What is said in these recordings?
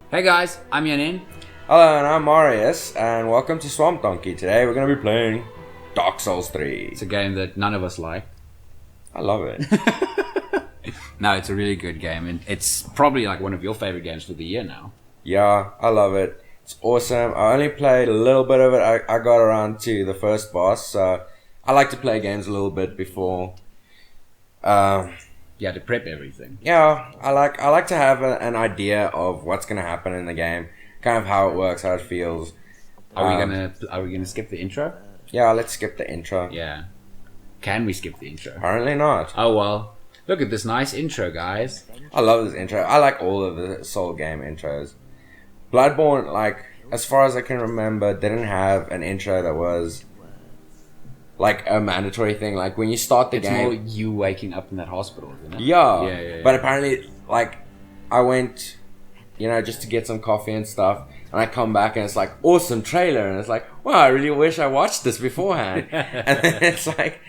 Hey guys, I'm Yanin. Hello, and I'm Marius, and welcome to Swamp Donkey. Today we're going to be playing Dark Souls 3. It's a game that none of us like. I love it. No, it's a really good game, and it's probably like one of your favorite games for the year now. Yeah, I love it. It's awesome. I only played a little bit of it. I got around to the first boss, so I like to play games a little bit before. You had to prep everything. Yeah, I like to have an idea of what's going to happen in the game, kind of how it works, how it feels. Are we gonna skip the intro? Yeah, let's skip the intro. Yeah. Can we skip the intro? Apparently not. Oh well. Look at this nice intro, guys. I love this intro. I like all of the Soul game intros. Bloodborne, like, as far as I can remember, didn't have an intro that was like a mandatory thing. Like when you start the It's game, more you waking up in that hospital, isn't it? yeah. But apparently, like, I went, just to get some coffee and stuff, and I come back and it's like, awesome trailer, and it's like, wow, I really wish I watched this beforehand. And then it's like,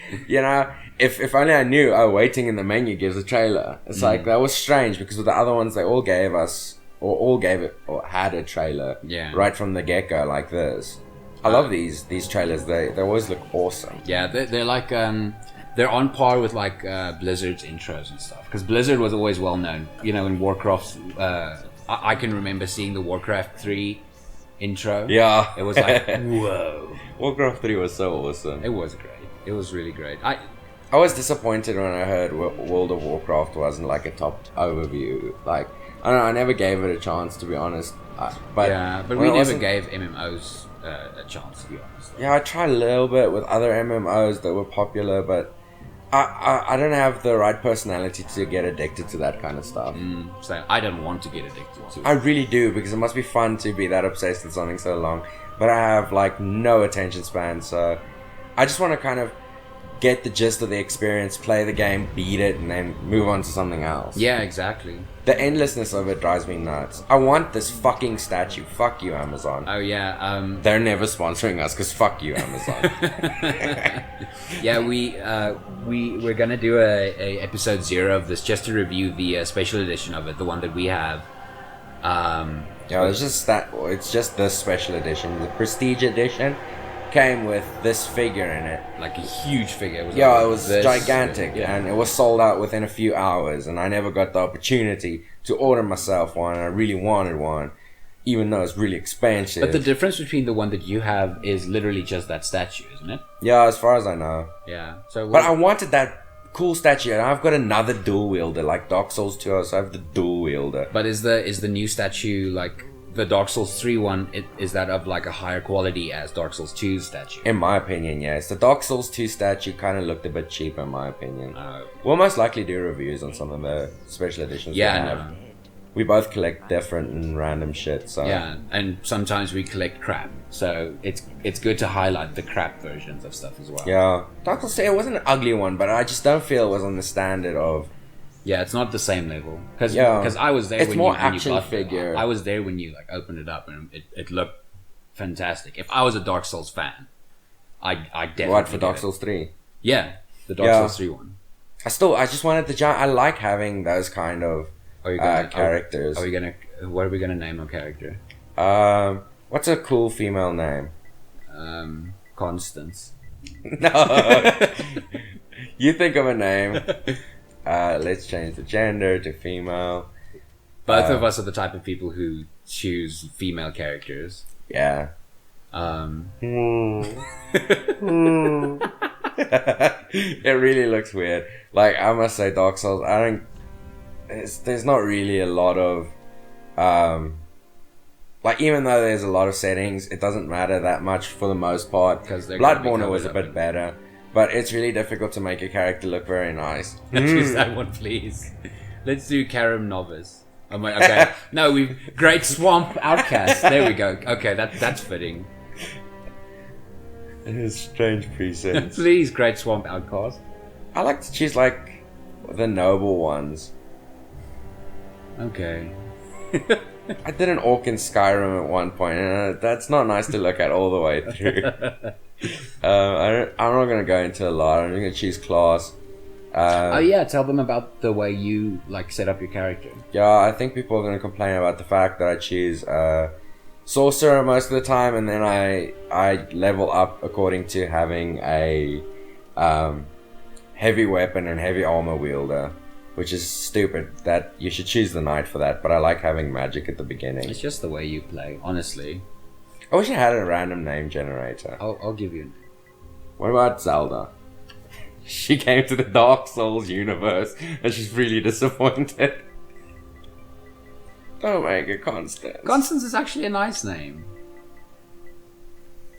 if only I knew, waiting in the menu gives a trailer. It's like, that was strange, because with the other ones, they all gave us, or had a trailer right from the get-go like this. I love these trailers. They always look awesome. Yeah, they're like they're on par with like Blizzard's intros and stuff, because Blizzard was always well known. In Warcraft, I can remember seeing the Warcraft 3 intro. Yeah, It was like whoa. Warcraft 3 was so awesome. It was great. It was really great. I was disappointed when I heard World of Warcraft wasn't like a top overview. Like, I don't know, I never gave it a chance, to be honest. But we never gave MMOs a chance, to be honest. Yeah, I tried a little bit with other MMOs that were popular, but I don't have the right personality to get addicted to that kind of stuff. So I don't want to get addicted to it. I really do, because it must be fun to be that obsessed with something so long. But I have like no attention span, so I just want to kind of get the gist of the experience, play the game, beat it, and then move on to something else. Yeah, exactly. The endlessness of it drives me nuts. I want this fucking statue. Fuck you, Amazon. Oh yeah. They're never sponsoring us, because fuck you, Amazon. Yeah, we're gonna do a episode 0 of this, just to review the special edition of it, the one that we have. Yeah, it's just this special edition. The Prestige edition came with this figure in it. Like a huge figure. It was gigantic, and it was sold out within a few hours, and I never got the opportunity to order myself one. I really wanted one, even though it's really expensive. But the difference between the one that you have is literally just that statue, isn't it? Yeah, as far as I know. Yeah. So, but I wanted that cool statue, and I've got another dual wielder, like Dark Souls 2. So I have the dual wielder. But is the new statue like the Dark Souls 3 one? Is that of like a higher quality as Dark Souls 2's statue? In my opinion, yes. The Dark Souls 2 statue kind of looked a bit cheap, in my opinion. We'll most likely do reviews on some of the special editions. Yeah, we both collect different and random shit, so yeah, and sometimes we collect crap, so it's good to highlight the crap versions of stuff as well. Yeah, Dark Souls 2, it wasn't an ugly one, but I just don't feel it was on the standard of. Yeah, it's not the same level, because I was there. It's when more you action got figure. I was there when you like opened it up, and it looked fantastic. If I was a Dark Souls fan, I definitely. What, for Dark Souls 3? Yeah, the Dark Souls 3 one. I just wanted the giant. I like having those kind of characters. What are we gonna name our character? What's a cool female name? Constance. No. You think of a name. Let's change the gender to female. Both of us are the type of people who choose female characters. Yeah. It really looks weird. Like, I must say, Dark Souls, there's not really a lot of like, even though there's a lot of settings, it doesn't matter that much for the most part. Bloodborne was a bit better, but it's really difficult to make a character look very nice. Choose that one, please. Let's do Karim Novice. Oh my, okay. No, Great Swamp Outcast. There we go. Okay, that's fitting. It is strange presets. Please, Great Swamp Outcast. I like to choose like the noble ones. Okay. I did an orc in Skyrim at one point, and that's not nice to look at all the way through. I'm not going to go into a lot. I'm going to choose class. Oh yeah, tell them about the way you like set up your character. Yeah, I think people are going to complain about the fact that I choose sorcerer most of the time, and then I level up according to having a heavy weapon and heavy armor wielder, which is stupid. That you should choose the knight for that, but I like having magic at the beginning. It's just the way you play, honestly. I wish I had a random name generator. I'll give you. What about Zelda? She came to the Dark Souls universe and she's really disappointed. Don't make it Constance. Constance is actually a nice name.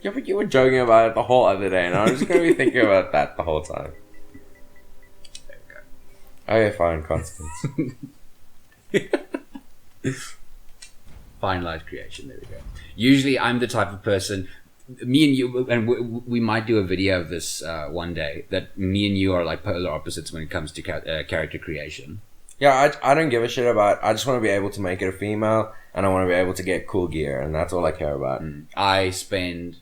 Yeah, but you were joking about it the whole other day, and I was just going to be thinking about that the whole time. There we go. Okay, fine, Constance. Finalized creation. There we go. Usually, I'm the type of person. Me and you, and we might do a video of this one day. That me and you are like polar opposites when it comes to character creation. Yeah, I don't give a shit about. I just want to be able to make it a female, and I want to be able to get cool gear, and that's all I care about. I spend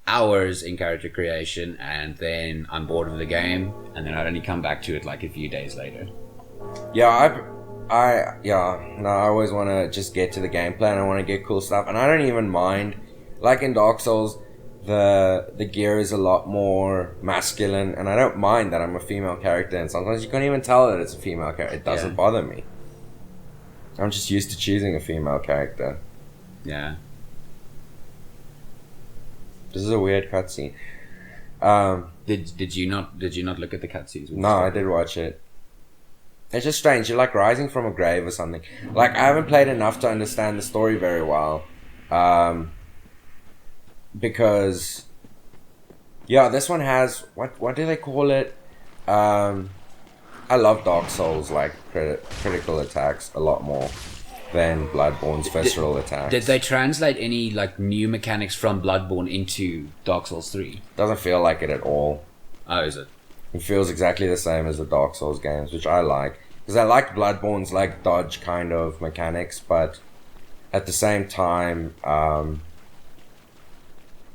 hours in character creation, and then I'm bored of the game, and then I'd only come back to it like a few days later. Yeah, I always want to just get to the gameplay, and I want to get cool stuff, and I don't even mind. Like in Dark Souls, the gear is a lot more masculine, and I don't mind that I'm a female character, and sometimes you can't even tell that it's a female character. It doesn't bother me. I'm just used to choosing a female character. Yeah. This is a weird cutscene. Did you not look at the cutscenes? No, I did watch it. It's just strange. You're like rising from a grave or something. Like, I haven't played enough to understand the story very well. Because this one has what do they call it? I love Dark Souls like critical attacks a lot more than Bloodborne's visceral attacks. Did they translate any like new mechanics from Bloodborne into Dark Souls 3? Doesn't feel like it at all. Oh, is it? It feels exactly the same as the Dark Souls games, which I like, because I like Bloodborne's like dodge kind of mechanics, but at the same time,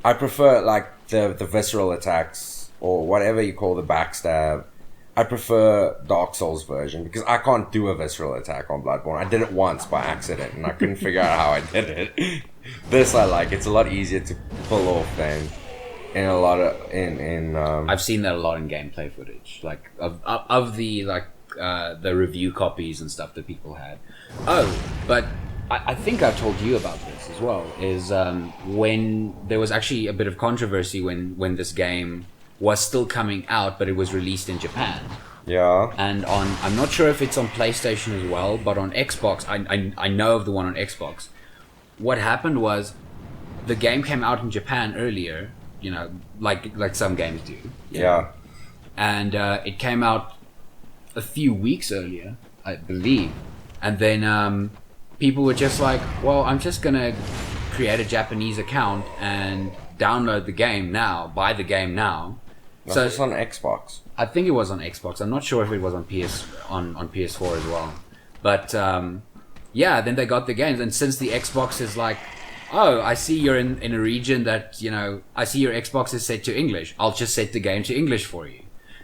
I prefer like the visceral attacks, or whatever you call the backstab. I prefer Dark Souls version, because I can't do a visceral attack on Bloodborne. I did it once by accident, and I couldn't figure out how I did it. This I like. It's a lot easier to pull off than in a lot of I've seen that a lot in gameplay footage, like of the like the review copies and stuff that people had. Oh, but I think I've told you about this as well. Is when there was actually a bit of controversy when this game was still coming out, but it was released in Japan. Yeah. And I'm not sure if it's on PlayStation as well, but on Xbox, I know of the one on Xbox. What happened was, the game came out in Japan earlier, you know, like some games do. Yeah. And it came out a few weeks earlier, I believe. And then people were just like, well, I'm just gonna create a Japanese account and download the game now, buy the game now. So it's on Xbox. I think it was on Xbox. I'm not sure if it was on PS4 as well. But then they got the games, and since the Xbox is like, oh, I see you're in a region that, you know, I see your Xbox is set to English, I'll just set the game to English for you.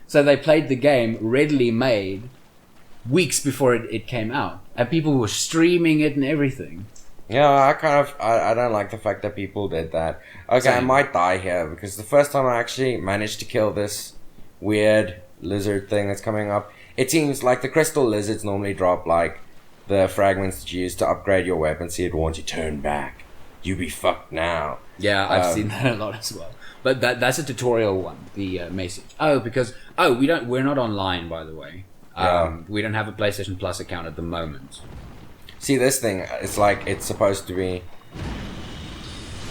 So they played the game readily made weeks before it came out, and people were streaming it and everything. Yeah, I don't like the fact that people did that. Okay, Same. I might die here, because the first time I actually managed to kill this weird lizard thing that's coming up, it seems like the crystal lizards normally drop like the fragments that you use to upgrade your weapon, so it warns you, turn back, you be fucked now. Yeah, I've seen that a lot as well. But that's a tutorial one, the message. We're not online, by the way. We don't have a PlayStation Plus account at the moment. See, this thing, it's like, it's supposed to be,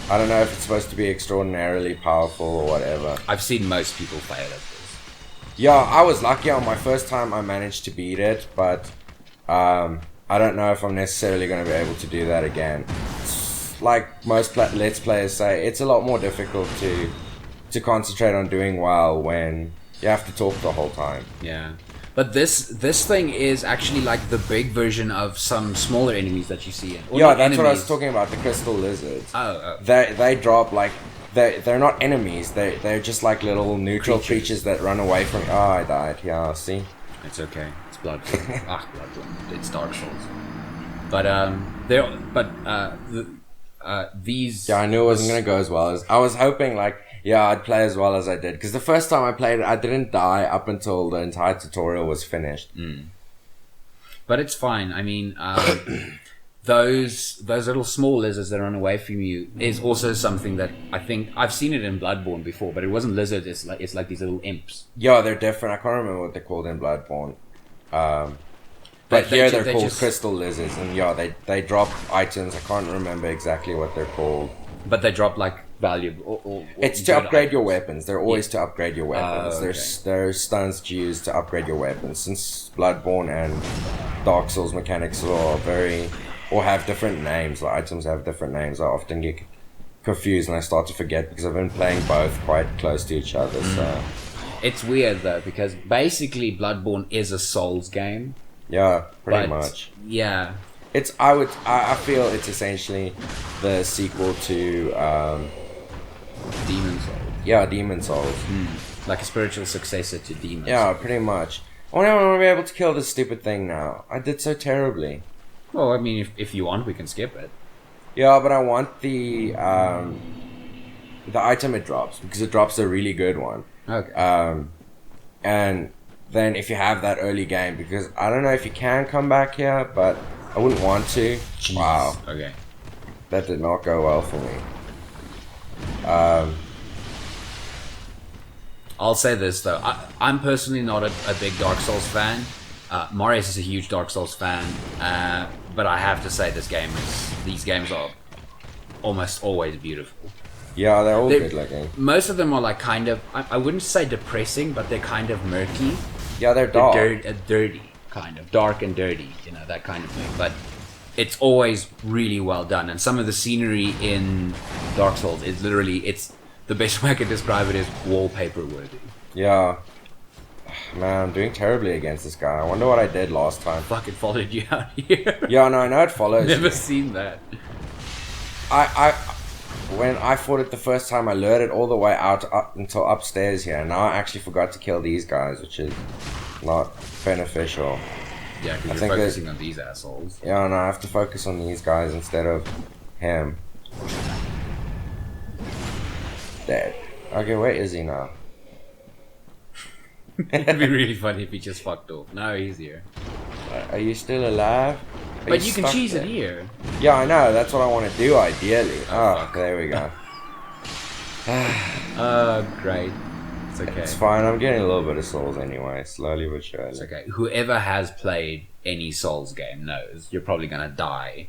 I don't know if it's supposed to be extraordinarily powerful or whatever. I've seen most people fail at this. Yeah, I was lucky on my first time I managed to beat it, but I don't know if I'm necessarily going to be able to do that again. It's like most Let's Players say, it's a lot more difficult to concentrate on doing well when you have to talk the whole time. Yeah. But this thing is actually like the big version of some smaller enemies that you see in. Yeah, that's what I was talking about, the crystal lizards. Oh. They drop like, they're not enemies. They're just like little neutral creatures that run away from. Oh, I died. Yeah, see. It's okay. It's Bloodborne. Bloodborne. It's Dark Souls. But these. Yeah, I knew it wasn't gonna go as well as I was hoping. Like, yeah, I'd play as well as I did because the first time I played it, I didn't die up until the entire tutorial was finished. But it's fine. I mean, those little small lizards that run away from you is also something that I think I've seen it in Bloodborne before, but it wasn't lizards. It's like these little imps. Yeah, they're different. I can't remember what they're called in Bloodborne. But here they're called crystal lizards, and yeah, they drop items. I can't remember exactly what they're called. But they drop like valuable. Or it's to upgrade your weapons. They're always to upgrade your weapons. Okay. There's stuns used to upgrade your weapons. Since Bloodborne and Dark Souls mechanics are or have different names. The items have different names. I often get confused and I start to forget because I've been playing both quite close to each other. So it's weird though because basically Bloodborne is a Souls game. Yeah, pretty much. Yeah. I feel it's essentially the sequel to Demon Souls. Yeah, Demon Souls. Like a spiritual successor to Demon Souls. Yeah, pretty much. I want to be able to kill this stupid thing now. I did so terribly. Well, I mean, if you want, we can skip it. Yeah, but I want the item it drops because it drops a really good one. Okay. And then if you have that early game, because I don't know if you can come back here, but I wouldn't want to. Jeez. Wow. Okay. That did not go well for me. I'll say this though, I'm personally not a big Dark Souls fan. Marius is a huge Dark Souls fan, but I have to say these games are almost always beautiful. Yeah, they're all good looking. Most of them are like kind of, I wouldn't say depressing, but they're kind of murky. Yeah, they're dark. They're dirty, kind of. Dark and dirty, that kind of thing. But it's always really well done. And some of the scenery in Dark Souls is literally, the best way I can describe it is wallpaper worthy. Yeah. Man, I'm doing terribly against this guy. I wonder what I did last time. Fuck, it followed you out here. Yeah, no, I know it follows. Never seen that. When I fought it the first time, I lured it all the way up until upstairs here. Now I actually forgot to kill these guys, which is not beneficial. Yeah, because you're focusing on these assholes. Yeah, no, I have to focus on these guys instead of him. Dead. Okay, where is he now? It'd be really funny if he just fucked off. No, he's here. Are you still alive? But you can cheese it here. Yeah, I know. That's what I want to do, ideally. Oh, there we go. Great. It's okay. It's fine. I'm getting a little bit of Souls anyway, slowly but surely. It's okay. Whoever has played any Souls game knows you're probably gonna die.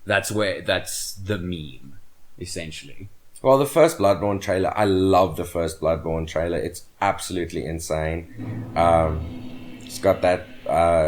That's the meme, essentially. Well, the first Bloodborne trailer, I love the first Bloodborne trailer. It's absolutely insane. It's got that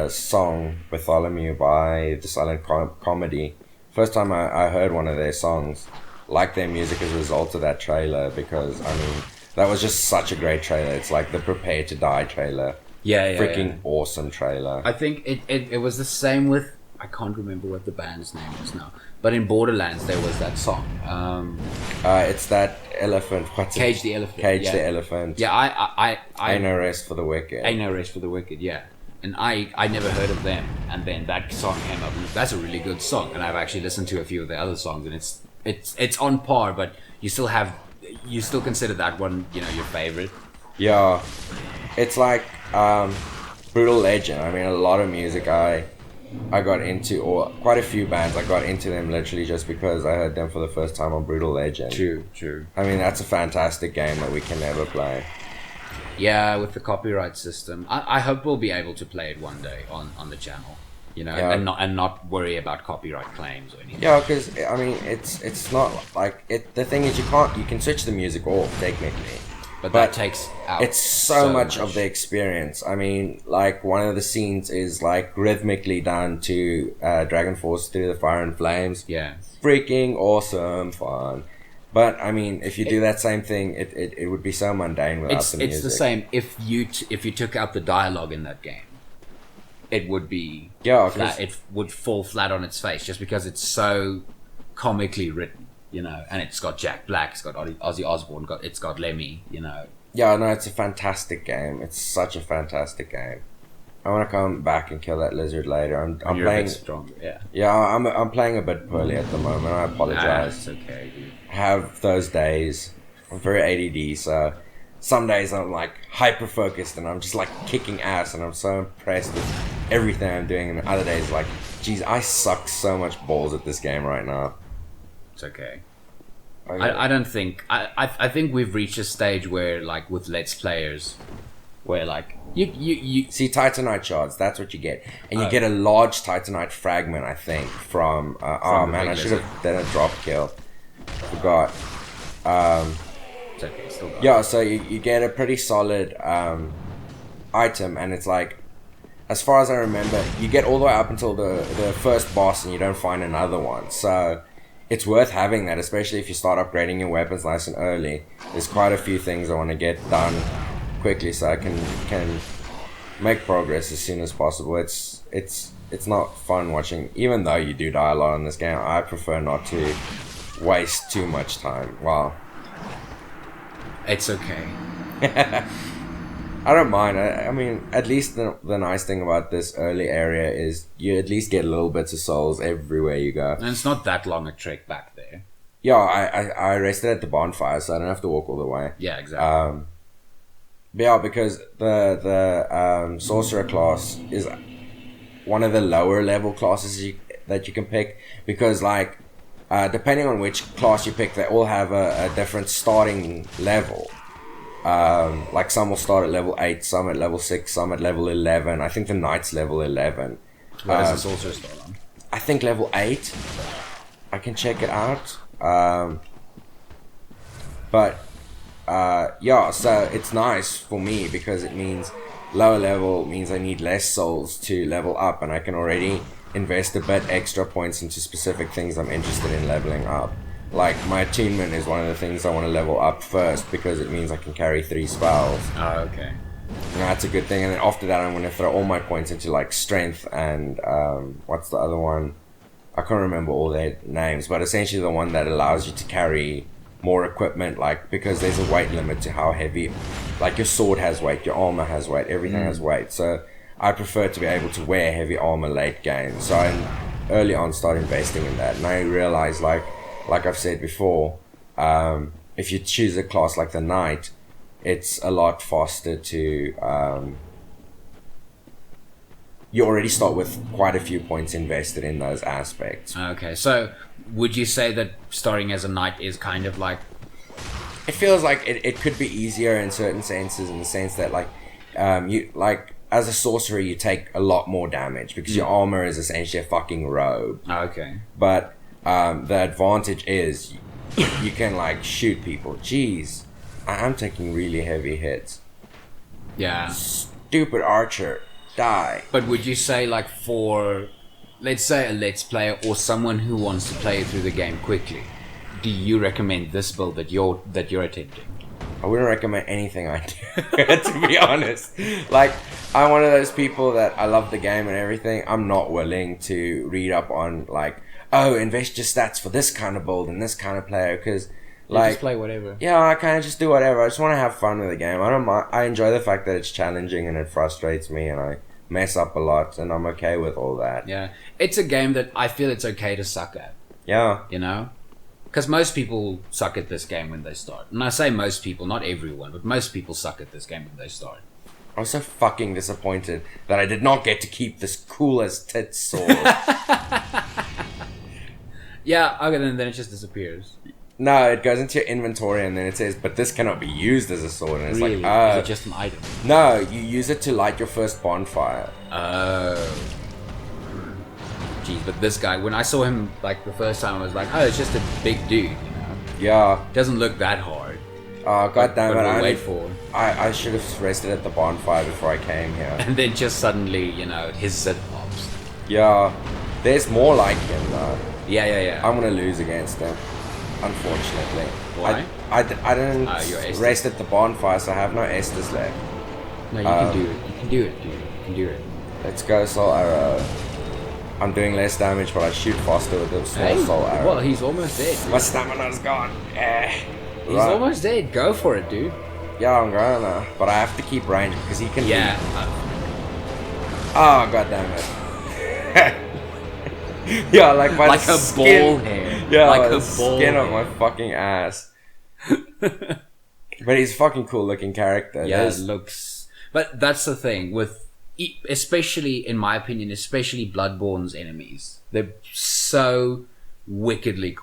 song Bartholomew by the Silent Comedy. First time I heard one of their songs, like their music as a result of that trailer, because I mean that was just such a great trailer. It's like the Prepare to Die trailer. Yeah, freaking awesome trailer. I think it was the same with, I can't remember what the band's name is now, but in Borderlands there was that song. It's that elephant. Cage the Elephant. The Elephant. Yeah, I Ain't No Rest for the Wicked. Ain't No Rest for the Wicked. Yeah. And I never heard of them, and then that song came up, and that's a really good song, and I've actually listened to a few of the other songs, and it's on par, but you still consider that one, your favorite. Yeah, it's like Brutal Legend. I mean, a lot of music I got into, or quite a few bands I got into them literally just because I heard them for the first time on Brutal Legend. True. I mean, that's a fantastic game that we can never play. Yeah, with the copyright system, I hope we'll be able to play it one day on the channel, and not worry about copyright claims or anything. Yeah, because I mean, it's not like it. The thing is, you can switch the music off technically, but that takes out. It's so much of the experience. I mean, like one of the scenes is like rhythmically done to Dragon Force Through the Fire and Flames. Yeah, freaking awesome fun. But I mean, if you do that same thing, it would be so mundane without the music. It's the same. If you took out the dialogue in that game, it would be flat. It would fall flat on its face just because it's so comically written. you know, and it's got Jack Black, it's got Ozzy Osbourne, it's got Lemmy, you know. Yeah, no, it's a fantastic game. It's such a fantastic game. I want to come back and kill that lizard later. I'm You're playing. a bit stronger, yeah. Yeah, I'm playing a bit poorly at the moment. I apologize. It's okay, dude. I have those days. I'm very ADD, so some days I'm like hyper focused and I'm just like kicking ass and I'm so impressed with everything I'm doing. And other days like, geez, I suck so much balls at this game right now. It's okay. I don't think I think we've reached a stage where, like, with Let's Players, where like you see Titanite shards. That's what you get, and you get a large Titanite fragment. I think from oh man, I should have done a drop kill. Forgot. It's okay, still got Yeah, so you get a pretty solid item, and it's like, as far as I remember, you get all the way up until the first boss, and you don't find another one. So it's worth having that, especially if you start upgrading your weapons nice and early. There's quite a few things I want to get done quickly, so I can make progress as soon as possible. It's not fun watching, even though you do die a lot in this game. I prefer not to waste too much time. Wow. It's okay. I don't mind. I mean, at least the nice thing about this early area is you at least get little bits of souls everywhere you go. And it's not that long a trek back there. Yeah, I rested at the bonfire, so I don't have to walk all the way. Yeah, exactly. But yeah, because the sorcerer class is one of the lower level classes that you can pick, because like depending on which class you pick, they all have a different starting level. Like some will start at level 8, some at level 6, some at level 11. I think the knight's level 11. What does the sorcerer start on? I think level 8. I can check it out. But yeah, so it's nice for me because it means lower level means I need less souls to level up, and I can already invest a bit extra points into specific things I'm interested in leveling up. Like my attunement is one of the things I want to level up first, because it means I can carry 3 spells. Oh, okay. And that's a good thing. And then after that, I'm going to throw all my points into like strength and what's the other one? I can't remember all their names, but essentially the one that allows you to carry more equipment, like, because there's a weight limit to how heavy, like your sword has weight, your armor has weight, everything has weight. So I prefer to be able to wear heavy armor late game. So I early on start investing in that, and I realize like I've said before, if you choose a class like the knight, it's a lot faster to you already start with quite a few points invested in those aspects. Okay, so would you say that starting as a knight is kind of like... It feels like it could be easier in certain senses, in the sense that like you like as a sorcerer you take a lot more damage because your armor is essentially a fucking robe. Okay. But the advantage is you can like shoot people. Jeez, I'm taking really heavy hits. Yeah. Stupid archer, die. But would you say, like, for, let's say, a Let's Player or someone who wants to play through the game quickly, do you recommend this build that you're attempting? I wouldn't recommend anything I do, to be honest. Like, I'm one of those people that I love the game and everything. I'm not willing to read up on, like, oh, invest your stats for this kind of build and this kind of player, because, like, just play whatever. Yeah, I kind of just do whatever. I just want to have fun with the game. I don't mind. I enjoy the fact that it's challenging and it frustrates me, and I mess up a lot, and I'm okay with all that. Yeah, it's a game that I feel it's okay to suck at. Yeah, you know, because most people suck at this game when they start. And I say most people, not everyone, but most people suck at this game when they start. I was so fucking disappointed that I did not get to keep this cool as tits sword. Yeah, okay, then it just disappears. No, it goes into your inventory and then it says, but this cannot be used as a sword. And it's really? like, is it just an item? No, you use it to light your first bonfire. Oh. Jeez, but this guy, when I saw him, like, the first time, I was like, oh, it's just a big dude, you know? Yeah. Doesn't look that hard. Oh, god damn it. Wait for. I should have rested at the bonfire before I came here. And then just suddenly, you know, his zit pops. Yeah. There's more like him, though. Yeah. I'm gonna lose against him, unfortunately. Why? I didn't rest at the bonfire, so I have no Estus left. No, you can do it. You can do it, dude. You can do it. Let's go, Soul Arrow. I'm doing less damage, but I shoot faster with the small soul arrow. Well, he's almost dead. Dude. My stamina's gone. He's almost dead. Go for it, dude. Yeah, I'm going now. But I have to keep range because he can Yeah. Oh, god damn it. Yeah, like my like a skin. ball hair. Yeah, like the a ball skin hair. on my fucking ass. But he's a fucking cool looking character. Yeah, it looks... But that's the thing with... Especially, in my opinion, especially Bloodborne's enemies. They're so wickedly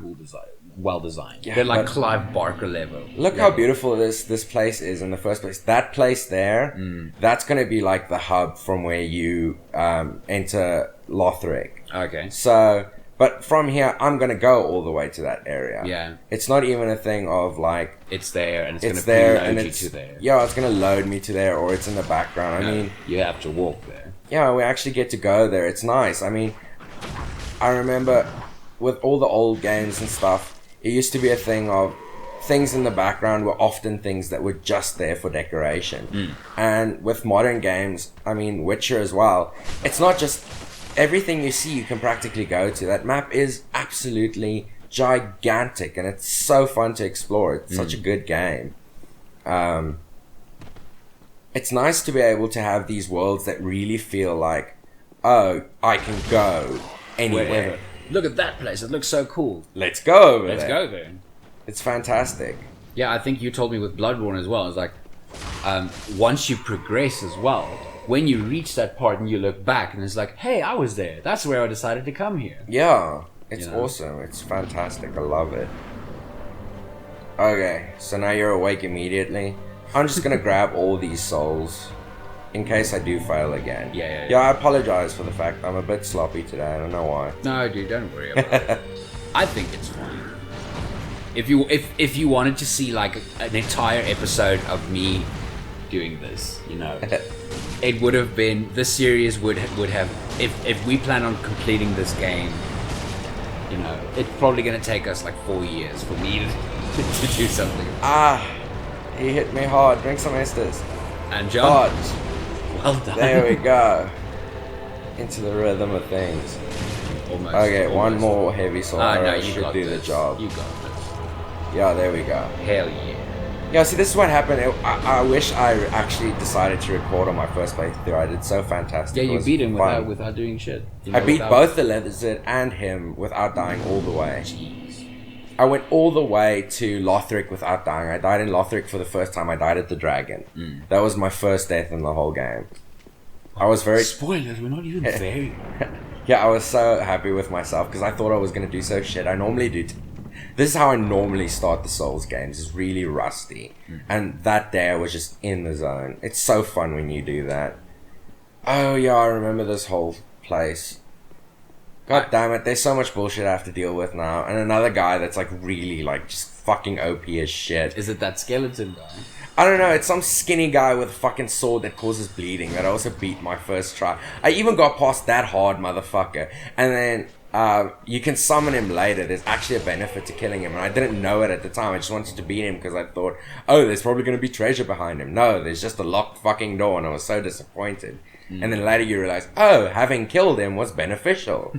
well designed. Yeah, they're like Clive Barker level. Look how beautiful this place is in the first place. That place there, that's going to be like the hub from where you enter Lothric. Okay. So, but from here, I'm going to go all the way to that area. Yeah. It's not even a thing of like... It's there and it's going to there load and you to there. Yeah, it's going to load me to there or it's in the background. I mean... You have to walk there. Yeah, we actually get to go there. It's nice. I mean, I remember with all the old games and stuff, it used to be a thing of things in the background were often things that were just there for decoration. And with modern games, I mean, Witcher as well, it's not just everything you see you can practically go to. That map is absolutely gigantic and it's so fun to explore. It's such a good game. It's nice to be able to have these worlds that really feel like, oh, I can go anywhere. Wherever. Look at that place. It looks so cool. Let's go over Let's there. go there. It's fantastic. Yeah, I think you told me with Bloodborne as well. It's like, once you progress as well, when you reach that part and you look back and it's like, hey, I was there. That's where I decided to come here. Yeah, it's awesome. It's fantastic. I love it. Okay, so now you're awake immediately. I'm just gonna grab all these souls in case I do fail again. Yeah, I apologize for the fact I'm a bit sloppy today. I don't know why. No, dude, don't worry about it. I think it's fine. If you wanted to see like an entire episode of me doing this, you know, it would have been, this series would have, if we plan on completing this game, you know, it's probably going to take us like 4 years for me to do something. He hit me hard. Drink some Estes. And jump. Dodge. Well done. There we go. Into the rhythm of things. Almost. Okay, one more heavy soul arrow no, you should got do this. the job. You got this. Yeah, there we go. Hell yeah. Yeah, see, this is what happened. I wish I actually decided to record on my first playthrough. I did so fantastic. Yeah, It you was beat him fun. without doing shit. You I know, beat without- both the Lizard and him without dying all the way. Jeez. I went all the way to Lothric without dying. I died in Lothric for the first time. I died at the dragon. That was my first death in the whole game. I was very... Spoilers, we're not even there. Yeah, I was so happy with myself because I thought I was going to do so shit. I normally do... This is how I normally start the Souls games. It's really rusty. And that day I was just in the zone. It's so fun when you do that. Oh yeah, I remember this whole place. God damn it, there's so much bullshit I have to deal with now. And another guy that's like really like just fucking OP as shit. Is it that skeleton guy? I don't know, it's some skinny guy with a fucking sword that causes bleeding that I also beat my first try. I even got past that hard motherfucker. And then you can summon him later. There's actually a benefit to killing him. And I didn't know it at the time. I just wanted to beat him because I thought, oh, there's probably going to be treasure behind him. No, there's just a locked fucking door and I was so disappointed. And then later you realize, oh, having killed him was beneficial.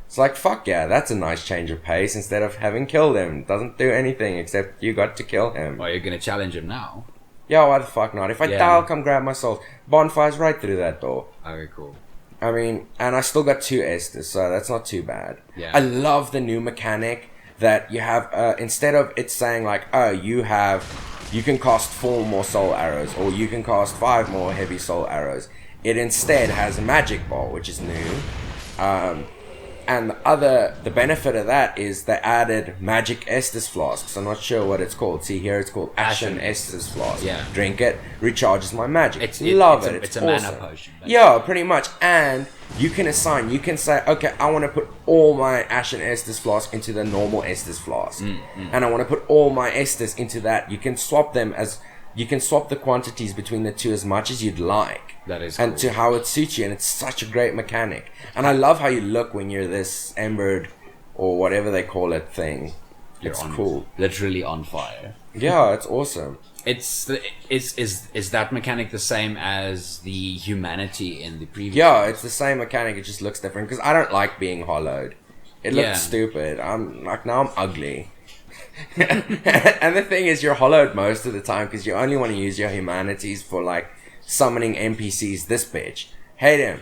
It's like, fuck yeah, that's a nice change of pace. Instead of having killed him, doesn't do anything except you got to kill him. Well, you're going to challenge him now. Yeah, why the fuck not? If I die, I'll come grab my soul. Bonfire's right through that door. Okay, cool. I mean, and I still got 2 Estes, so that's not too bad. Yeah. I love the new mechanic that you have, instead of it saying like, oh, you can cast 4 more soul arrows, or you can cast 5 more heavy soul arrows. It instead has a magic ball, which is new. And the benefit of that is they added magic Estus flasks. I'm not sure what it's called. See here, it's called Ashen Estus flask. Yeah. Drink it, recharges my magic. It's It's a awesome. mana potion. Yeah, pretty much. And you can assign, you can say, okay, I want to put all my Ashen Estus flask into the normal Estus flask. And I want to put all my Estus into that. You can swap them you can swap the quantities between the two as much as you'd like. That is and cool. to how it suits you, and it's such a great mechanic. And I love how you look when you're this embered or whatever they call it thing. You're it's on, cool. Literally on fire. Yeah, it's awesome. Is that mechanic the same as the humanity in the previous? Yeah, it's the same mechanic. It just looks different because I don't like being hollowed. It looks stupid. I'm like, now I'm ugly. And the thing is, you're hollowed most of the time because you only want to use your humanities for like summoning NPCs. This bitch, hate him.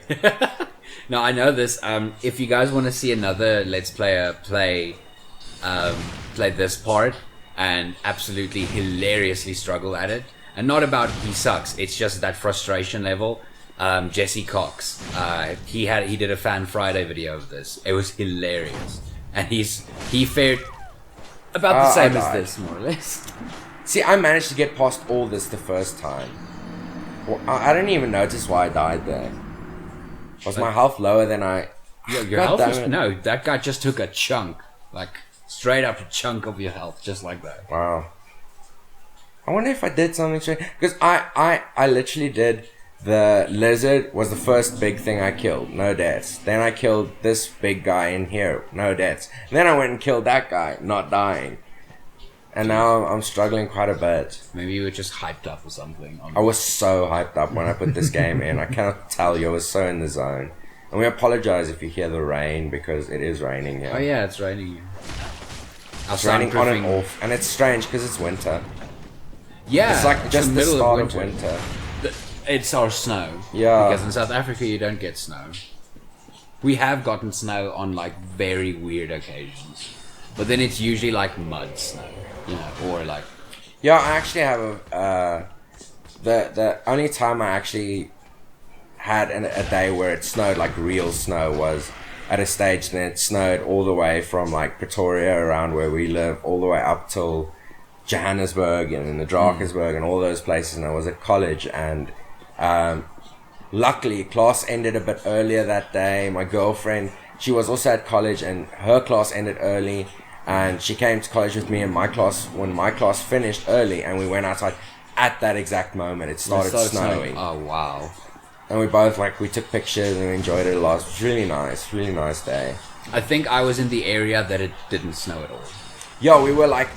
No, I know this. If you guys want to see another Let's Player play this part and absolutely hilariously struggle at it, and not about he sucks, it's just that frustration level. Jesse Cox, he did a Fan Friday video of this. It was hilarious, and he fared about the same as this, more or less. See, I managed to get past all this the first time. Well, I didn't even notice why I died there. Was my health lower than I... Your health was... No, that guy just took a chunk. Like, straight up a chunk of your health, just like that. Wow. I wonder if I did something strange. Because I literally did... The lizard was the first big thing I killed. No deaths. Then I killed this big guy in here. No deaths. Then I went and killed that guy. Not dying. And now I'm struggling quite a bit. Maybe you were just hyped up or something. I was so hyped up when I put this game in. I cannot tell you. I was so in the zone. And we apologize if you hear the rain because it is raining here. Oh yeah, it's raining here. It's raining on and off. And it's strange because it's winter. Yeah. It's like just the start of winter. It's our snow. Yeah. Because in South Africa you don't get snow. We have gotten snow on like very weird occasions. But then it's usually like mud snow. You know, or like... Yeah, I actually have a... the only time I actually had a day where it snowed, like real snow, was at a stage that it snowed all the way from like Pretoria around where we live, all the way up till Johannesburg and in the Drakensberg and all those places. And I was at college and... luckily, class ended a bit earlier that day. My girlfriend, she was also at college and her class ended early. And she came to college with me in my class when my class finished early, and we went outside at that exact moment. It started snowing. Oh, wow. And we both, like, we took pictures and we enjoyed it a lot. It was really nice day. I think I was in the area that it didn't snow at all. Yo, we were, like,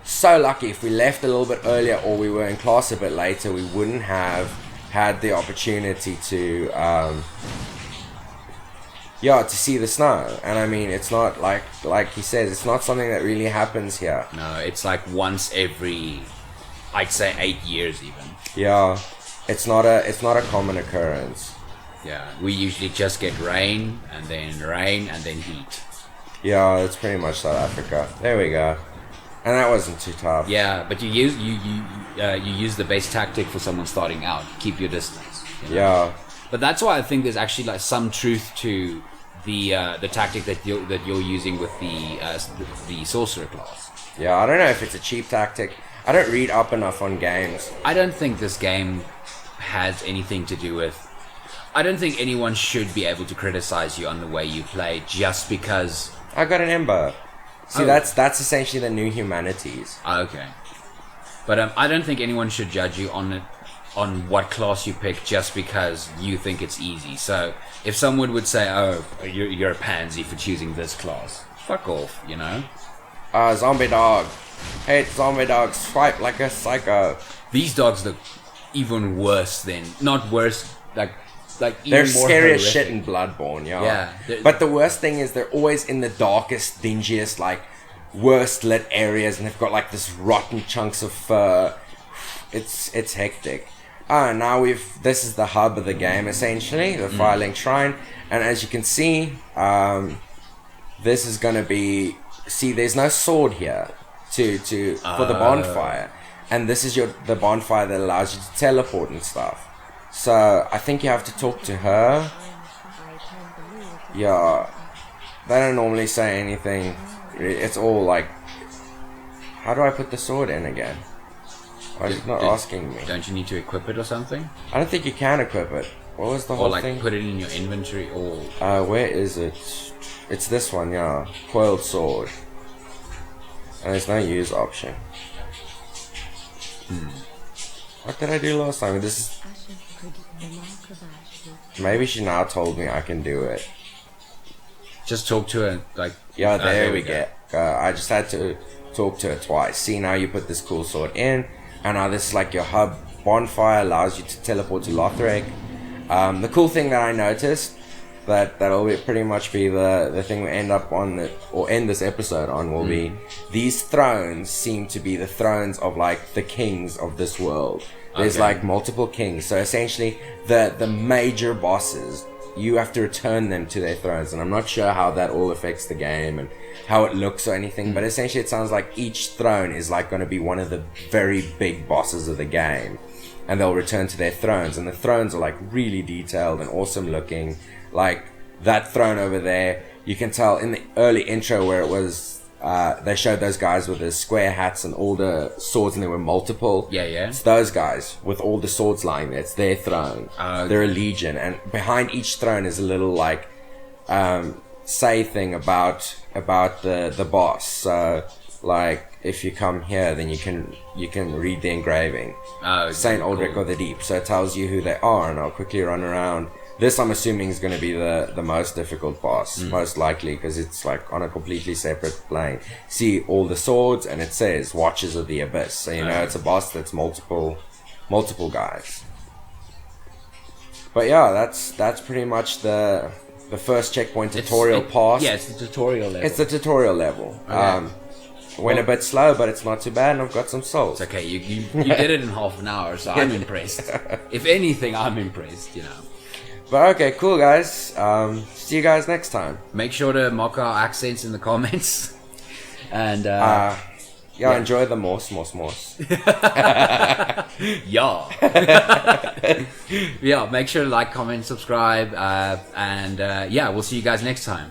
so lucky. If we left a little bit earlier or we were in class a bit later, we wouldn't have had the opportunity to... to see the snow. And I mean, it's not like he says, it's not something that really happens here. No, it's like once every, I'd say 8 years even. Yeah, it's not a common occurrence. Yeah, we usually just get rain and then heat. Yeah, that's pretty much South Africa. There we go. And that wasn't too tough. Yeah, but you use the base tactic for someone starting out. Keep your distance. You know? Yeah. But that's why I think there's actually like some truth to the tactic that you're using with the sorcerer class. Yeah, I don't know if it's a cheap tactic. I don't read up enough on games. I don't think this game has anything to do with... I don't think anyone should be able to criticize you on the way you play just because... I got an ember. See, that's essentially the new humanities. Okay. But I don't think anyone should judge you on what class you pick just because you think it's easy. So if someone would say, oh, you're a pansy for choosing this class, fuck off, you know? Zombie dog. Hate zombie dogs. Swipe like a psycho. These dogs look even worse than... Not worse, like even they're more scary horrific. as shit in Bloodborne, Yeah. But the worst thing is they're always in the darkest, dingiest, like, worst lit areas, and they've got like this rotten chunks of fur. It's hectic. Now this is the hub of the game, essentially, the Firelink Shrine. And as you can see, this is going to be... See, there's no sword here for the bonfire. And this is the bonfire that allows you to teleport and stuff. So, I think you have to talk to her. Yeah. They don't normally say anything. It's all like... How do I put the sword in again? Why is it not asking me? Don't you need to equip it or something? I don't think you can equip it. What was the whole thing? Or like put it in your inventory or... Where is it? It's this one, yeah. Coiled sword. And there's no use option. What did I do last time? This is... Maybe she now told me I can do it. Just talk to her, like... Yeah, there we go. I just had to talk to her twice. See, now you put this cool sword in. and now this is like your hub bonfire, allows you to teleport to Lothric. The cool thing that I noticed that'll pretty much be the thing we end up on or end this episode on will be these thrones seem to be the thrones of like the kings of this world. There's like multiple kings, so essentially the major bosses, you have to return them to their thrones, and I'm not sure how that all affects the game and how it looks or anything, but essentially it sounds like each throne is like going to be one of the very big bosses of the game, and they'll return to their thrones, and the thrones are like really detailed and awesome looking. Like that throne over there, you can tell in the early intro where it was they showed those guys with the square hats and all the swords, and there were multiple. Yeah. It's those guys with all the swords lying there. It's their throne. They're a legion, and behind each throne is a little like say thing about the boss. So like if you come here, then you can read the engraving. Saint Aldrich of the Deep. So it tells you who they are, and I'll quickly run around. This, I'm assuming, is going to be the most difficult boss, most likely, because it's like on a completely separate plane. See all the swords, and it says Watchers of the Abyss. So you know it's a boss that's multiple guys. But yeah, that's pretty much the first checkpoint tutorial pass. Yeah, it's the tutorial level. It's the tutorial level. Okay. Went a bit slow, but it's not too bad, and I've got some souls. It's okay. You did it in half an hour, so I'm impressed. If anything, I'm impressed. You know. But okay, cool guys. See you guys next time. Make sure to mock our accents in the comments. And enjoy the morse. Yeah. Make sure to like, comment, subscribe, and we'll see you guys next time.